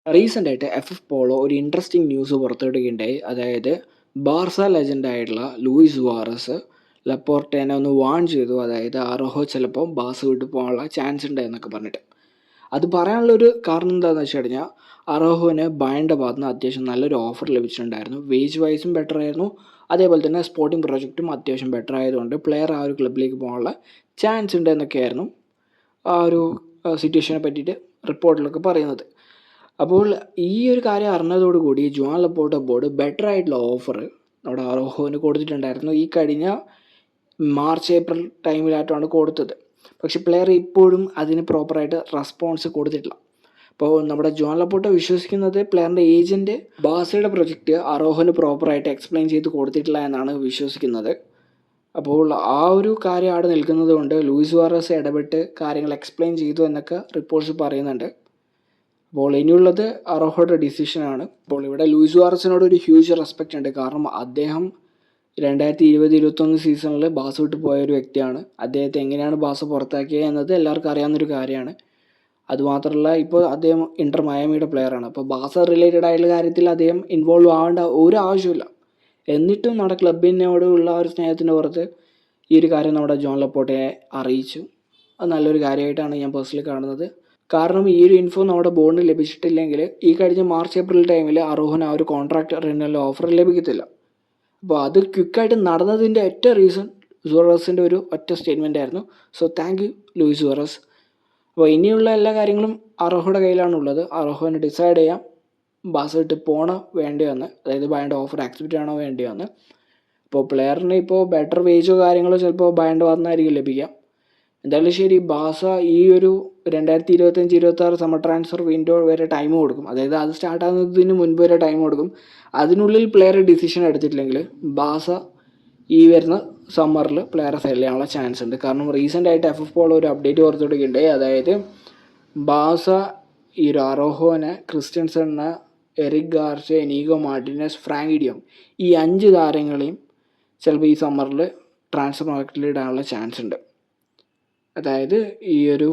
റീസെൻ്റായിട്ട് എഫ് പോളോ ഒരു ഇൻട്രസ്റ്റിംഗ് ന്യൂസ് പുറത്തുവിടുകയുണ്ടായി. അതായത് ബാർസ ലെജൻഡായിട്ടുള്ള ലൂയിസ് സുവാറസ് ലപ്പോർട്ടേനെ ഒന്ന് വാൺ ചെയ്തു. അതായത് അറോഹോ ചിലപ്പോൾ ബാർസ വിട്ടു പോകാനുള്ള ചാൻസ് ഉണ്ട് എന്നൊക്കെ പറഞ്ഞിട്ട്. അത് പറയാനുള്ളൊരു കാരണം എന്താണെന്ന് വെച്ച് കഴിഞ്ഞാൽ അറോഹോന് ബയൻ്റെ ഭാഗത്ത് നിന്ന് അത്യാവശ്യം നല്ലൊരു ഓഫർ ലഭിച്ചിട്ടുണ്ടായിരുന്നു. വേജ് വൈസും ബെറ്റർ ആയിരുന്നു, അതേപോലെ തന്നെ സ്പോർട്ടിംഗ് പ്രൊജക്റ്റും അത്യാവശ്യം ബെറ്റർ ആയതുകൊണ്ട് പ്ലെയർ ആ ഒരു ക്ലബിലേക്ക് പോകാനുള്ള ചാൻസ് ഉണ്ട് എന്നൊക്കെയായിരുന്നു ആ ഒരു സിറ്റുവേഷനെ പറ്റിയിട്ട് റിപ്പോർട്ടിലൊക്കെ പറയുന്നത്. അപ്പോൾ ഈ ഒരു കാര്യം അറിഞ്ഞതോടുകൂടി ജുവാൻ ലപ്പോർട്ട ബോർഡ് ബെറ്റർ ആയിട്ടുള്ള ഓഫർ നമ്മുടെ അറോഹോന് കൊടുത്തിട്ടുണ്ടായിരുന്നു. ഈ കഴിഞ്ഞ മാർച്ച് ഏപ്രിൽ ടൈമിലായിട്ടാണ് കൊടുത്തത്. പക്ഷെ പ്ലെയർ ഇപ്പോഴും അതിന് പ്രോപ്പറായിട്ട് റെസ്പോൺസ് കൊടുത്തിട്ടില്ല. അപ്പോൾ നമ്മുടെ ജുവാൻ ലപ്പോർട്ട വിശ്വസിക്കുന്നത് പ്ലെയറിൻ്റെ ഏജൻറ്റ് ബാസയുടെ പ്രൊജക്റ്റ് അറോഹോന് പ്രോപ്പറായിട്ട് എക്സ്പ്ലെയിൻ ചെയ്ത് കൊടുത്തിട്ടില്ല എന്നാണ് വിശ്വസിക്കുന്നത്. അപ്പോൾ ആ ഒരു കാര്യം അവിടെ നിൽക്കുന്നത് കൊണ്ട് ലൂയിസ് സുവാറസ് ഇടപെട്ട് കാര്യങ്ങൾ എക്സ്പ്ലെയിൻ ചെയ്തു എന്നൊക്കെ റിപ്പോർട്ട്സ് പറയുന്നുണ്ട്. അപ്പോൾ ഇനിയുള്ളത് അറോഹോയുടെ ഡിസിഷനാണ്. അപ്പോൾ ഇവിടെ ലൂയിസ് സുവാറസിനോട് ഒരു ഹ്യൂജ് റെസ്പെക്റ്റ് ഉണ്ട്. കാരണം അദ്ദേഹം 2020-21 സീസണിൽ ബാസ വിട്ട് പോയ ഒരു വ്യക്തിയാണ്. അദ്ദേഹത്തെ എങ്ങനെയാണ് ബാസ പുറത്താക്കിയത് എന്നത് എല്ലാവർക്കും അറിയാവുന്നൊരു കാര്യമാണ്. അതുമാത്രമല്ല ഇപ്പോൾ അദ്ദേഹം ഇന്റർ മയാമിയുടെ പ്ലെയറാണ്. അപ്പോൾ ബാസ റിലേറ്റഡ് ആയിട്ടുള്ള കാര്യത്തിൽ അദ്ദേഹം ഇൻവോൾവ് ആവേണ്ട ഒരു ആവശ്യമില്ല. എന്നിട്ടും നമ്മുടെ ക്ലബിനോടുള്ള ഒരു സ്നേഹത്തിൻ്റെ പുറത്ത് ഈ ഒരു കാര്യം നമ്മുടെ ജോൺ ലപ്പോർട്ടയെ അറിയിച്ചു. അത് നല്ലൊരു കാര്യമായിട്ടാണ് ഞാൻ പേഴ്സണലി കാണുന്നത്. കാരണം ഈ ഒരു ഇൻഫോ നമ്മുടെ ബോർഡിന് ലഭിച്ചിട്ടില്ലെങ്കിൽ ഈ കഴിഞ്ഞ മാർച്ച് ഏപ്രിൽ ടൈമിൽ അറോഹന് ആ ഒരു കോൺട്രാക്ട് റിന്യൂവൽ ഓഫർ ലഭിക്കത്തില്ല. അപ്പോൾ അത് ക്വിക്കായിട്ട് നടന്നതിൻ്റെ ഒറ്റ റീസൺ സുവാറസിൻ്റെ ഒരു ഒറ്റ സ്റ്റേറ്റ്മെൻ്റ് ആയിരുന്നു. So thank you Luis Suarez. അപ്പോൾ ഇനിയുള്ള എല്ലാ കാര്യങ്ങളും അറോഹയുടെ കയ്യിലാണുള്ളത്. അറോഹോന് ഡിസൈഡ് ചെയ്യാം ബാസ വിട്ട് പോകണോ വേണ്ടിയോ എന്ന്, അതായത് ബയൻ്റെ ഓഫർ ആക്സെപ്റ്റ് ചെയ്യണോ വേണ്ടിയോ എന്ന്. അപ്പോൾ പ്ലെയറിന് ഇപ്പോൾ ബെറ്റർ വേജോ കാര്യങ്ങളോ ചിലപ്പോൾ ബയൻ്റെ ഭാഗത്തു നിന്നായിരിക്കും ലഭിക്കാം. എന്തായാലും ശരി, ബാസ ഈ ഒരു 2025-26 സമ്മർ ട്രാൻസ്ഫർ വിൻഡോ വരെ ടൈം കൊടുക്കും. അതായത് അത് സ്റ്റാർട്ട് ആകുന്നതിന് മുൻപ് വരെ ടൈം കൊടുക്കും. അതിനുള്ളിൽ പ്ലെയർ ഡിസിഷൻ എടുത്തിട്ടില്ലെങ്കിൽ ബാസ ഈ വരുന്ന സമ്മറിൽ പ്ലെയറെ സെൽ ചെയ്യാനുള്ള ചാൻസ് ഉണ്ട്. കാരണം റീസെൻ്റായിട്ട് എഫ് പോളോ ഒരു അപ്ഡേറ്റ് പുറത്തുവിടുകയുണ്ടായി. അതായത് ബാസ ഈ ഒരു അറോഹോനെ, ക്രിസ്റ്റ്യൻസനെ, Eric Garcia, Inigo Martinez, Frank de Jong ഈ 5 താരങ്ങളെയും ചിലപ്പോൾ ഈ സമ്മറിൽ ട്രാൻസ്ഫർ മാർക്കറ്റിൽ ഇടാനുള്ള ചാൻസ് ഉണ്ട്. അതായത് ഈ ഒരു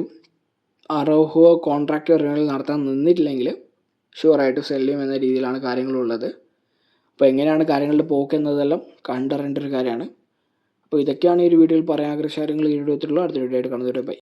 അറോഹോ കോൺട്രാക്ട് റിന്യൂവൽ നടത്താൻ നിന്നിട്ടില്ലെങ്കിൽ ഷുവറായിട്ട് സെല് ചെയ്യും എന്ന രീതിയിലാണ് കാര്യങ്ങളുള്ളത്. അപ്പോൾ എങ്ങനെയാണ് കാര്യങ്ങളുടെ പോക്ക് എന്നതെല്ലാം കണ്ടറിയേണ്ട ഒരു കാര്യമാണ്. അപ്പോൾ ഇതൊക്കെയാണ് ഈ ഒരു വീഡിയോയിൽ പറയാൻ ആഗ്രഹിച്ച കാര്യങ്ങൾ. ഈ വീഡിയോത്തിലുള്ള അടുത്ത വീഡിയോ ആയിട്ട് കാണുന്നവരെ ബൈ.